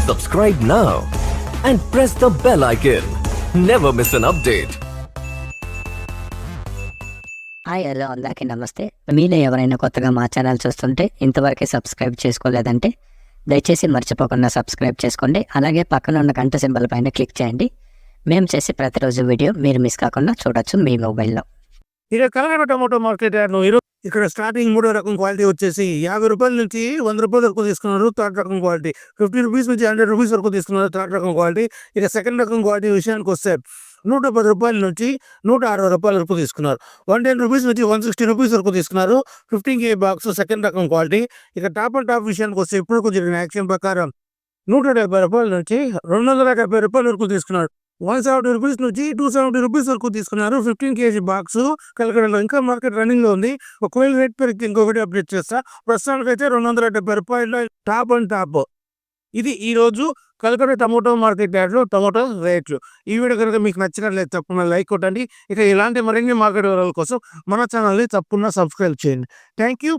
Subscribe now and press the bell icon. Never miss an update. Hi hello అందరికీ నమస్తే. మీలో ఎవరైనా కొత్తగా మా ఛానల్ చూస్తుంటే ఇంతవరకు సబ్స్క్రైబ్ చేసుకోలేదంటే దయచేసి మర్చిపోకుండా సబ్స్క్రైబ్ చేసుకోండి. అలాగే పక్కన ఉన్న గంట సింబల్ పైన క్లిక్ చేయండి. మేము చేసే ప్రతిరోజు వీడియో మీరు మిస్ కాకుండా చూడొచ్చు మీ మొబైల్లో. ఇక కలగడ టమాటో మార్కెట్ యార్డ్లో ఇక్కడ స్టార్టింగ్ మూడో రకం క్వాలిటీ వచ్చేసి 50 రూపాయల నుంచి 100 రూపాయల వరకు తీసుకున్నారు. థర్డ్ రకం క్వాలిటీ 50 రూపీస్ నుంచి 100 రూపీస్ వరకు తీసుకున్నారు. థర్డ్ రకం క్వాలిటీ. ఇక సెకండ్ రకం క్వాలిటీ విషయానికి వస్తే 110 రూపాయల నుంచి 160 రూపాయల వరకు తీసుకున్నారు. 110 రూపీస్ నుంచి 160 రూపీస్ వరకు తీసుకున్నారు. 15 kg బాక్స్ సెకండ్ రకం క్వాలిటీ. ఇక టాప్ అండ్ టాప్ విషయానికి వస్తే ఇప్పుడు కొంచెం యాక్షన్ ప్రకారం 170 రూపాయల నుంచి 270 రూపాయల వరకు తీసుకున్నారు. 170 రూపీస్ నుంచి 270 రూపీస్ వరకు తీసుకున్నారు. 15 kg బాక్స్ కలకడలో. ఇంకా మార్కెట్ రన్నింగ్ లో ఉంది. ఒకవేళ రేట్ పెరిగితే ఇంకొకటి అప్డేట్ చేస్తా. ప్రస్తుతానికి అయితే 270 రూపాయల టాప్ అండ్ టాప్. ఇది ఈ రోజు కలకడ టమోటో మార్కెట్ యార్డ్లో టమోటో రేట్లు. ఈ వీడియో కనుక మీకు నచ్చినట్లయితే తప్పకుండా లైక్ కొట్టండి. ఇక ఇలాంటి మరిన్ని మార్కెట్ వివరాల కోసం మన ఛానల్ని తప్పకుండా సబ్స్క్రైబ్ చేయండి. Thank you.